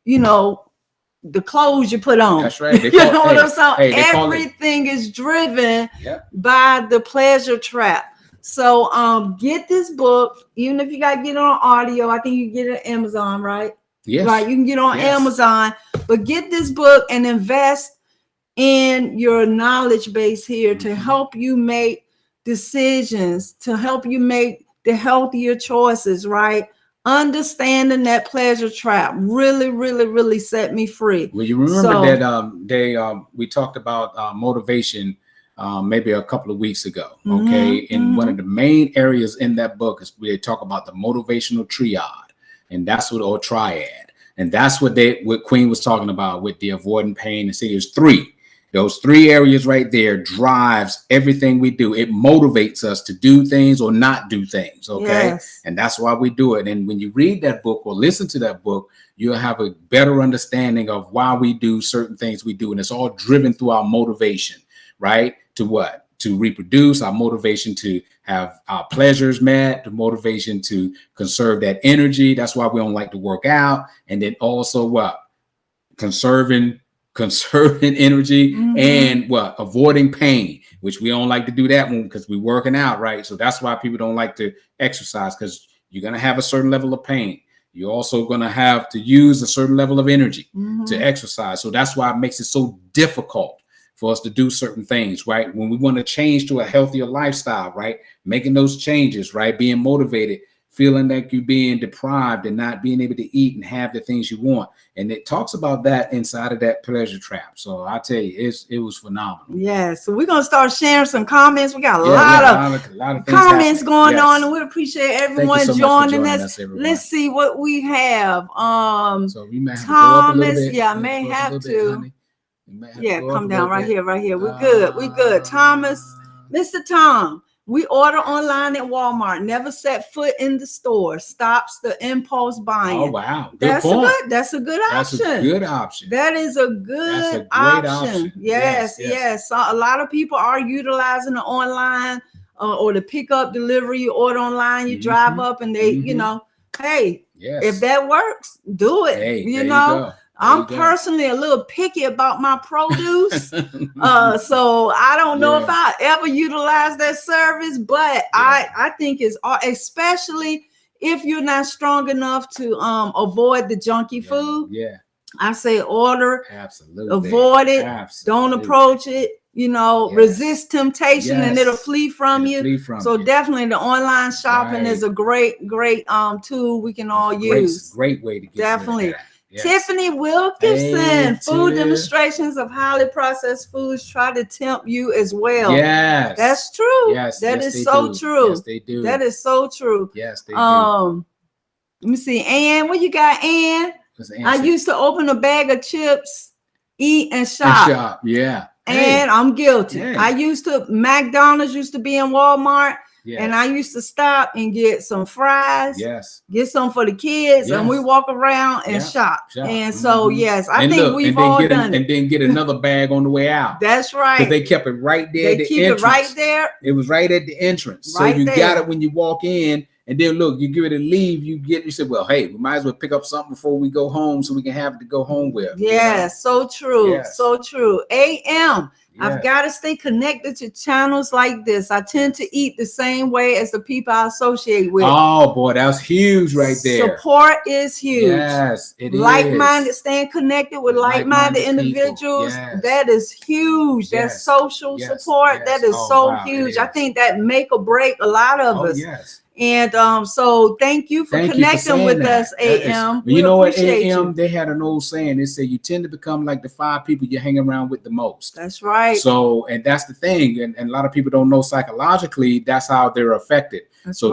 the clothes you put on. That's right. What I'm saying? Everything is driven by the pleasure trap. So get this book, even if you got to get it on audio. I think you can get it on Amazon, right? Yes. Right. You can get on Amazon, but get this book and invest in your knowledge base here to help you make decisions, to help you make the healthier choices, right? Understanding that pleasure trap really, really, really set me free. Well, you remember that we talked about motivation maybe a couple of weeks ago. Okay. And one of the main areas in that book is we talk about the motivational triad, and that's what, or triad. And that's what Queen was talking about with the avoiding pain. And see, there's three. Those three areas right there drives everything we do. It motivates us to do things or not do things. Okay. And that's why we do it. And when you read that book or listen to that book, you'll have a better understanding of why we do certain things we do. And it's all driven through our motivation, right? To what? To reproduce, our motivation to have our pleasures met, the motivation to conserve that energy. That's why we don't like to work out. And then also what? Conserving energy and what? Avoiding pain, which we don't like to do that one because we're working out, right? So that's why people don't like to exercise, because you're going to have a certain level of pain. You're also going to have to use a certain level of energy to exercise. So that's why it makes it so difficult for us to do certain things, right? When we want to change to a healthier lifestyle, right? Making those changes, right? Being motivated, feeling like you're being deprived and not being able to eat and have the things you want. And it talks about that inside of that pleasure trap. So I tell you, it was phenomenal. Yeah. So we're going to start sharing some comments. We got a lot of comments going on, and we appreciate everyone joining us. Let's see what we have. So we may have Thomas, to go up a little bit. may have to. Come down right here. We're good. Thomas, Mr. Tom, we order online at Walmart. Never set foot in the store. Stops the impulse buying. Oh, wow. That's a good option. That's a good option. That is a good option. Yes. So a lot of people are utilizing the online or the pickup delivery. You order online, you drive up, and they, hey, if that works, do it. Hey, you know. I'm personally a little picky about my produce. So I don't know if I ever utilize that service, but I think it's especially if you're not strong enough to avoid the junky food. Yeah. I say order. Absolutely. Avoid it. Don't approach it. You know, resist temptation and it'll flee from you. So definitely the online shopping is a great tool we can all use. Great way to get definitely. Yes. Tiffany Wilkinson, food demonstrations of highly processed foods try to tempt you as well. Yes. That's true. Yes. That is so true. Yes, they do. That is so true. Yes, they do. Let me see. Ann, what you got, Ann? I used to open a bag of chips, eat and shop. Yeah. And I'm guilty. I used to, McDonald's used to be in Walmart. And I used to stop and get some fries, get some for the kids, and we walk around and shop. And so, I think we've all done it. And then get another bag on the way out. That's right. Because they kept it right there. They keep it right there. It was right at the entrance. So you got it when you walk in. And then look, you give it a leave, you said, well, hey, we might as well pick up something before we go home so we can have it to go home with. Yeah, so true. So true. AM. I've got to stay connected to channels like this. I tend to eat the same way as the people I associate with. Oh boy, that's huge right there. Support is huge. Yes, it is. Like-minded, staying connected with like-minded individuals. That is huge. That's social support. That is so huge. I think that make or break a lot of us. And so thank you for connecting with us, AM. You know what, AM, they had an old saying. They say you tend to become like the 5 people you hang around with the most. That's right. So, and that's the thing. And a lot of people don't know psychologically, that's how they're affected.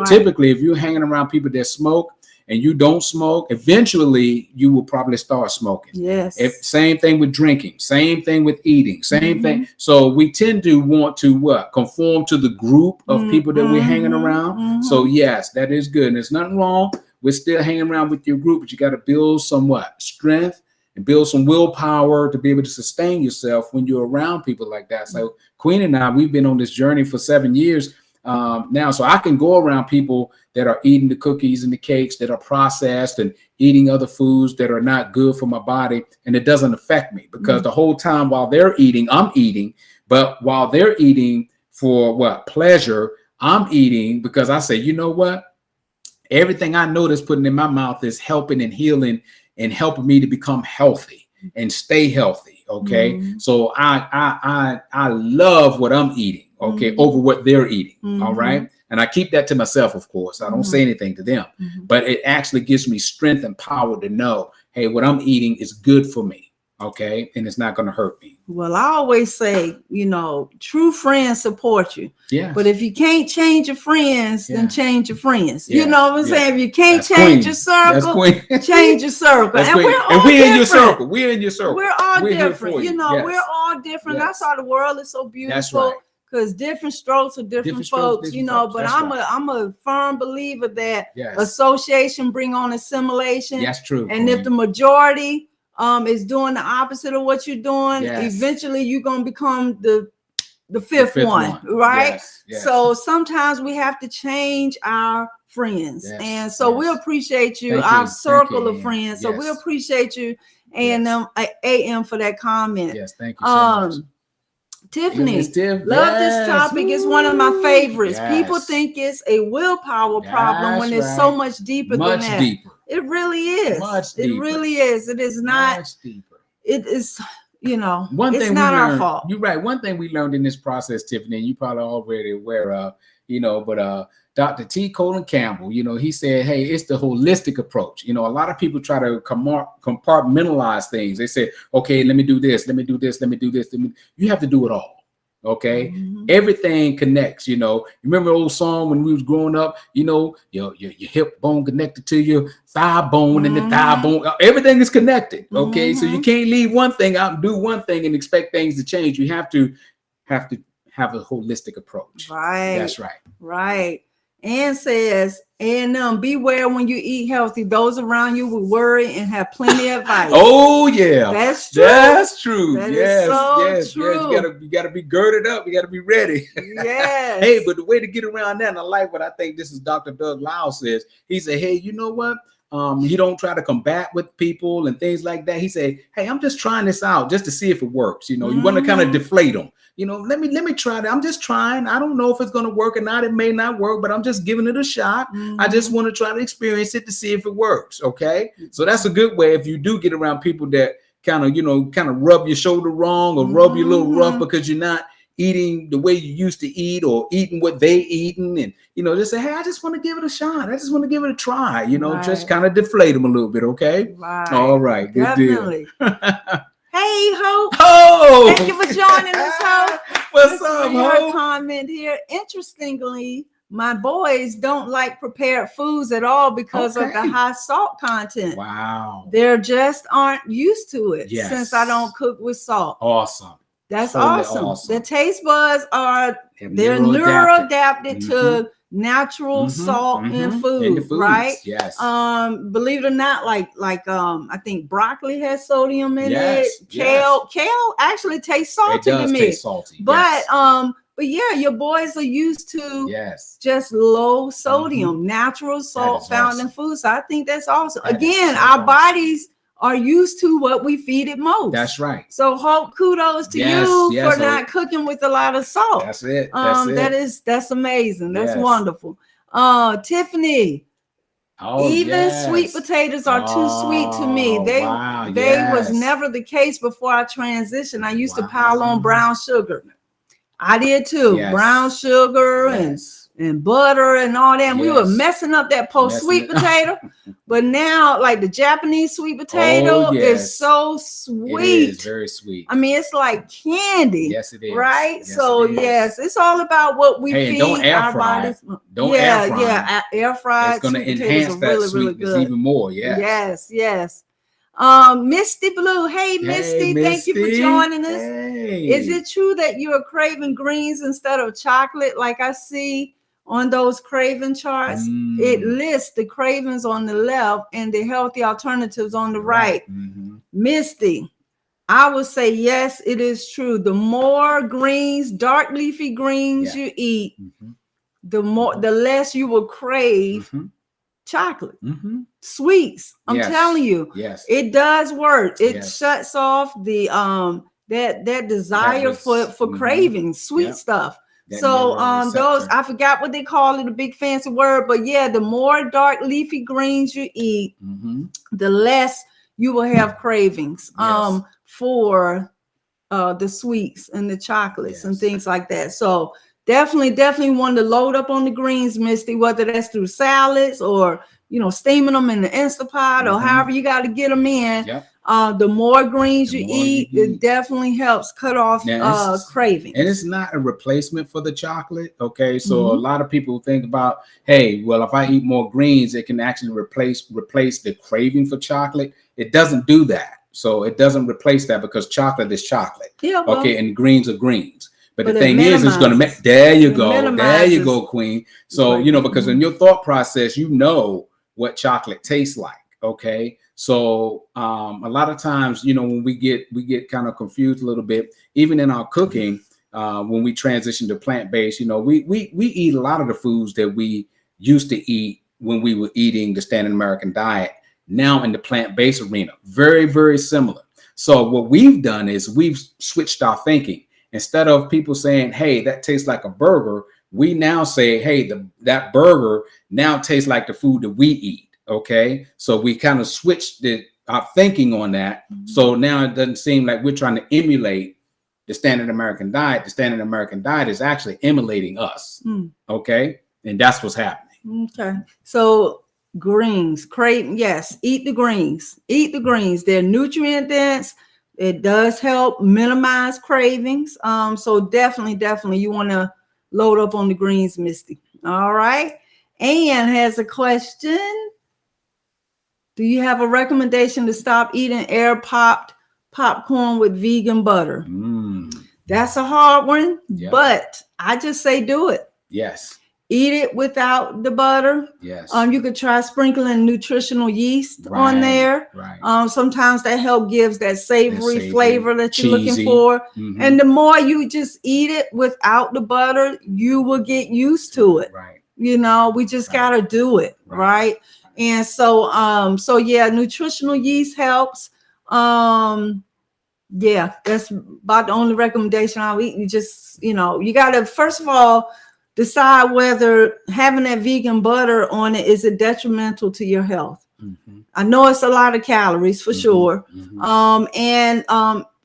Typically, if you're hanging around people that smoke and you don't smoke, eventually you will probably start smoking. Yes. Same thing with drinking, same thing with eating, same thing. So we tend to want to conform to the group of people that we're hanging around. So yes, that is good. And there's nothing wrong with still hanging around with your group, but you got to build some strength and build some willpower to be able to sustain yourself when you're around people like that. So Queen and I, we've been on this journey for 7 years now, so I can go around people that are eating the cookies and the cakes that are processed and eating other foods that are not good for my body, and it doesn't affect me because the whole time while they're eating, I'm eating. But while they're eating for pleasure, I'm eating because I say, you know what? Everything I know that's putting in my mouth is helping and healing and helping me to become healthy and stay healthy. Okay, so I love what I'm eating. Okay, over what they're eating. All right. And I keep that to myself, of course. I don't say anything to them, but it actually gives me strength and power to know, hey, what I'm eating is good for me. Okay. And it's not going to hurt me. Well, I always say, true friends support you. Yeah. But if you can't change your friends, then change your friends. You know what I'm saying? If you can't change your circle, change your circle. And we're in your circle. We're in your circle. We're all different. We're all different. That's how the world is so beautiful. That's right. Because different strokes for different folks, but I'm a firm believer that association bring on assimilation. That's true. And if the majority is doing the opposite of what you're doing, eventually you're gonna become the fifth one, right? Yes. So sometimes we have to change our friends, and so we appreciate you, our circle of friends. So we appreciate you, and AM for that comment. Yes, thank you so much. Tiffany, love this topic. It's one of my favorites. People think it's a willpower problem when it's so much deeper than that. Deeper. It really is. It really is. It is not. Much deeper. It is. It's not our fault. You're right. One thing we learned in this process, Tiffany, and you probably already aware of, but Dr. T. Colin Campbell, he said, hey, it's the holistic approach. A lot of people try to compartmentalize things. They say, okay, let me do this, let me do this, let me do this. You have to do it all. Okay. Everything connects. You remember the old song when we was growing up, your hip bone connected to your thigh bone and the thigh bone, everything is connected. Okay. So you can't leave one thing out and do one thing and expect things to change. You have to have a holistic approach. Right. That's right. Right. And says, and beware when you eat healthy. Those around you will worry and have plenty of advice. Oh yeah, that's true. That's true. That is so true. Yes. You gotta be girded up. You gotta be ready. Yes. Hey, but the way to get around that, and I like what I think this is Dr. Doug Lau says. He said, hey, you know what? He don't try to combat with people and things like that. He say, hey, I'm just trying this out just to see if it works. You know, you want to kind of deflate them. You know, let me try that. I'm just trying. I don't know if it's going to work or not. It may not work, but I'm just giving it a shot. I just want to try to experience it to see if it works. Okay. So that's a good way if you do get around people that kind of rub your shoulder wrong or rub you a little rough because you're not eating the way you used to eat or eating what they eating, and just say, hey, I just want to give it a shot. I just want to give it a try. Just kind of deflate them a little bit. Okay. Right. All right. Good Definitely. deal. Hey, Hope. Oh, thank you for joining us, Hope. What's up, Hope? Comment here. Interestingly, my boys don't like prepared foods at all because of the high salt content. Wow. They just aren't used to it since I don't cook with salt. Awesome. That's awesome. The taste buds they're neural adapted to natural salt in food, right? Yes. Believe it or not, like I think broccoli has sodium in it. Kale actually tastes salty to me. Taste salty. But yeah, your boys are used to just low sodium, natural salt found in food. So I think that's awesome. Again, our bodies are used to what we feed it most. That's right. So Hope, kudos to you for not cooking with a lot of salt. That's it. That's amazing. That's wonderful. Tiffany, sweet potatoes are too sweet to me. They was never the case before I transitioned. I used to pile on brown sugar. I did too. Brown sugar and butter and all that. And we were messing up that sweet potato. But now, like the Japanese sweet potato is so sweet. It is very sweet. I mean, it's like candy. Yes, it is. Right? Yes, it's all about what we feed our bodies. Don't air fry. Air fried. It's going to enhance that sweetness even more. Yes. Misty Blue. Hey, Misty. Thank you for joining us. Hey. Is it true that you are craving greens instead of chocolate like I see on those craving charts? It lists the cravings on the left and the healthy alternatives on the right. Misty, I would say yes, it is true. The more greens, dark leafy greens you eat, the less you will crave chocolate, sweets. I'm telling you, it does work. It shuts off the that desire for cravings, sweet stuff. So those, I forgot what they call it, a big fancy word, but yeah, the more dark leafy greens you eat, the less you will have cravings for the sweets and the chocolates and things like that. So definitely want to load up on the greens, Misty, whether that's through salads or steaming them in the Instapot or however you got to get them in. The more greens you eat, it definitely helps cut off cravings. And it's not a replacement for the chocolate. Okay, so a lot of people think about, hey, well, if I eat more greens, it can actually replace the craving for chocolate. It doesn't do that. So it doesn't replace that because chocolate is chocolate. Okay, and greens are greens. But the thing is, it's going to make, there you go, Queen. So, because in your thought process, what chocolate tastes like. Okay. So a lot of times, when we get kind of confused a little bit, even in our cooking, when we transition to plant-based, we eat a lot of the foods that we used to eat when we were eating the standard American diet. Now in the plant-based arena, very, very similar. So what we've done is we've switched our thinking. Instead of people saying, hey, that tastes like a burger, we now say, hey, that burger now tastes like the food that we eat. Okay, so we kind of switched our thinking on that. So now it doesn't seem like we're trying to emulate the standard American diet. The standard American diet is actually emulating us. Okay, and that's what's happening. Okay, so greens, eat the greens. They're nutrient dense. It does help minimize cravings. So definitely you want to load up on the greens, Misty. All right. Ann has a question. Do you have a recommendation to stop eating air popped popcorn with vegan butter? That's a hard one, but I just say do it. Yes. Eat it without the butter. Yes. You could try sprinkling nutritional yeast on there. Right. Sometimes that gives that savory flavor that you're looking for. And the more you just eat it without the butter, you will get used to it. Right. We just got to do it. Right. And so yeah, nutritional yeast helps. Yeah, that's about the only recommendation I'll eat. You just, you got to, first of all, decide whether having that vegan butter on it is it detrimental to your health. Mm-hmm. I know it's a lot of calories for sure. Mm-hmm. And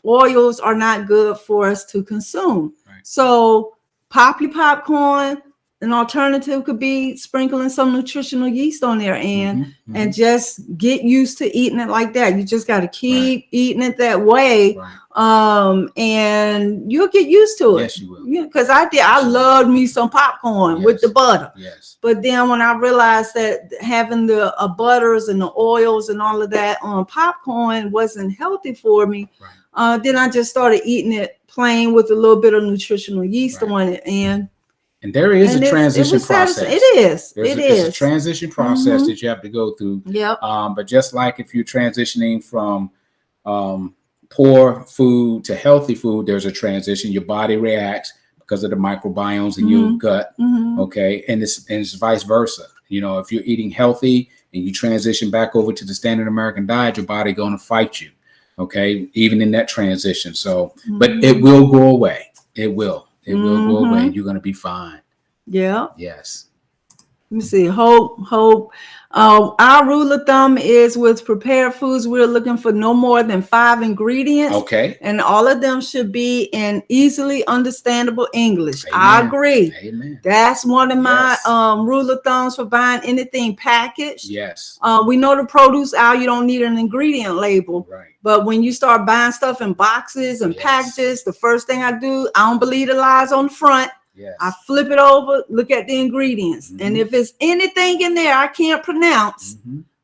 oils are not good for us to consume. Right. So pop your popcorn. An alternative could be sprinkling some nutritional yeast on there and just get used to eating it like that. You just got to keep eating it that way. Right. And you'll get used to it. Yes, you will. Yeah, because I loved me some popcorn with the butter. Yes. But then when I realized that having the butters and the oils and all of that on popcorn wasn't healthy for me, then I just started eating it plain with a little bit of nutritional yeast on it. And there is a transition process. It is. It's a transition process that you have to go through. Yep. But just like if you're transitioning from poor food to healthy food, there's a transition. Your body reacts because of the microbiomes in your gut. Mm-hmm. Okay. And it's vice versa. If you're eating healthy and you transition back over to the standard American diet, your body going to fight you. Okay. Even in that transition. So, but it will go away. It will. It will go away and you're going to be fine. Yeah. Yes. Let me see. Hope. Our rule of thumb is with prepared foods, we're looking for no more than 5 ingredients. Okay. And all of them should be in easily understandable English. Amen. I agree. Amen. That's one of my rule of thumbs for buying anything packaged. Yes. We know the produce aisle, you don't need an ingredient label. Right. But when you start buying stuff in boxes and packages, the first thing I do, I don't believe the lies on the front. Yes. I flip it over, look at the ingredients. And if it's anything in there I can't pronounce,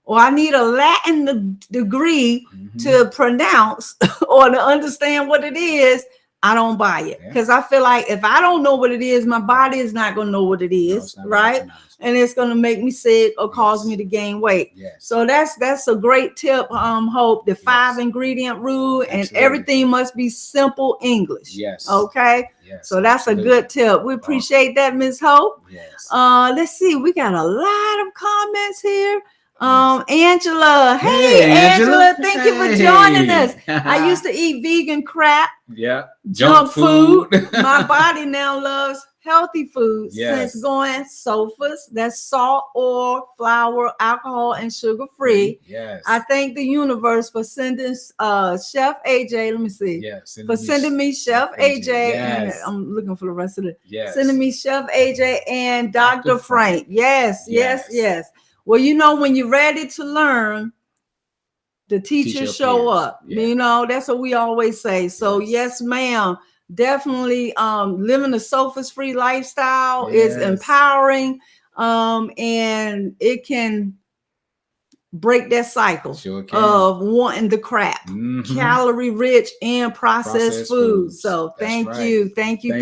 or I need a Latin degree to pronounce or to understand what it is, I don't buy it. Because I feel like if I don't know what it is, my body is not going to know what it is, right? And it's going to make me sick or cause me to gain weight. Yes. So that's a great tip, Hope, the 5 ingredient rule. Absolutely. And everything must be simple English. Yes. Okay. Yes. So that's a good tip. We appreciate that, Ms. Hope. Yes. Let's see. We got a lot of comments here. Angela. Hey, Angela. Thank you for joining us. I used to eat vegan crap. Yeah. Junk food. My body now loves healthy foods since going SOFAs. That's salt, oil, flour, alcohol, and sugar free. Yes. I thank the universe for sending Chef AJ. Let me see. Yes. Sending me Chef AJ. Yes. And I'm looking for the rest of it. Yes. Sending me Chef AJ and Dr. Frank. Yes. Well, when you're ready to learn, the teachers show up. Yeah. That's what we always say. So yes, ma'am. Definitely living a SOFAs-free lifestyle is empowering. And it can break that cycle of wanting the crap, calorie rich and processed foods. So thank you. Thank you for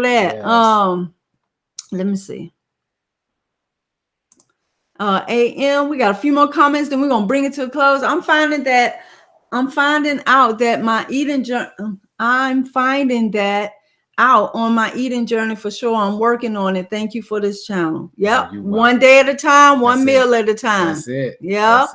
that. Yes. Let me see. AM, we got a few more comments, then we're gonna bring it to a close. I'm finding out that my eating journey. I'm finding that out on my eating journey for sure. I'm working on it. Thank you for this channel. Yep. One day at a time, one meal at a time. That's it. Yeah.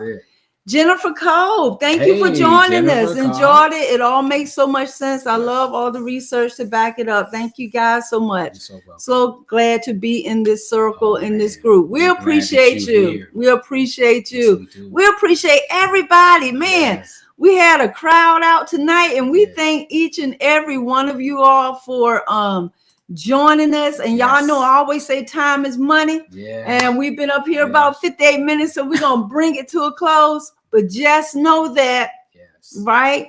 Jennifer Cole, thank you for joining us. Enjoyed it. It all makes so much sense. I love all the research to back it up. Thank you guys so much. So glad to be in this circle, in this group. We appreciate you. We appreciate you. We appreciate everybody, man. Yes. We had a crowd out tonight, and we thank each and every one of you all for joining us. And y'all know I always say time is money. Yeah. And we've been up here about 58 minutes, so we're gonna bring it to a close. But just know that, right?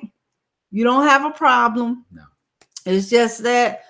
You don't have a problem. No. It's just that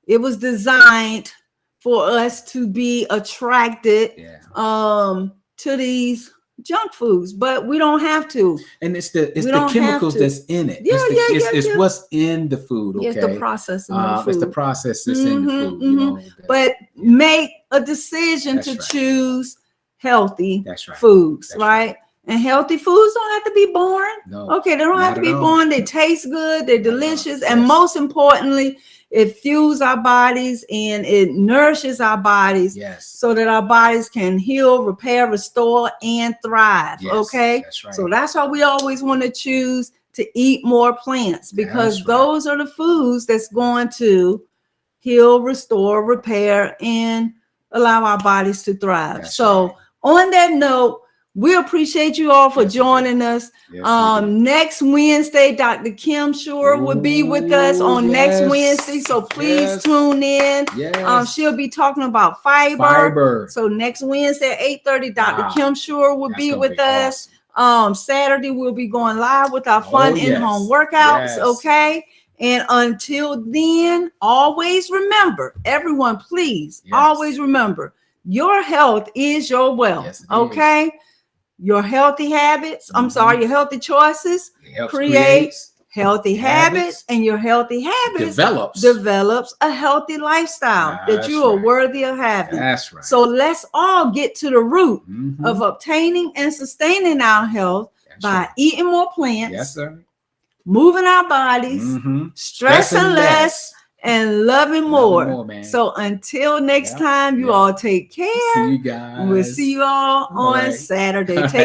it was designed for us to be attracted to these junk foods, but we don't have to. And it's the chemicals that's in it. It's what's in the food. Okay, it's the process in the food. It's the process that's in the food. But make a decision to choose healthy foods, right? And healthy foods don't have to be boring. No. Okay, they don't have to be boring. They taste good. They're delicious, and most importantly, It fuels our bodies and it nourishes our bodies. Yes. So that our bodies can heal, repair, restore, and thrive. Yes, okay. That's right. So that's why we always want to choose to eat more plants, because those are the foods that's going to heal, restore, repair, and allow our bodies to thrive. That's so on that note, we appreciate you all for joining us. Next Wednesday, Dr. Kim Shore will be with us on next Wednesday. So please tune in. She'll be talking about fiber. So next Wednesday at 8:30, Dr. Kim Shore will be with us. Saturday, we'll be going live with our fun in-home workouts. Okay. And until then, always remember, everyone, please always remember, your health is your wealth. Okay. Your healthy habits, your healthy choices create healthy habits, and your healthy habits develops a healthy lifestyle that you are worthy of having. That's right. So let's all get to the root of obtaining and sustaining our health by eating more plants, moving our bodies, stressing less, and loving more. So until next time, you all take care. See you guys. We'll see you all on Saturday. Take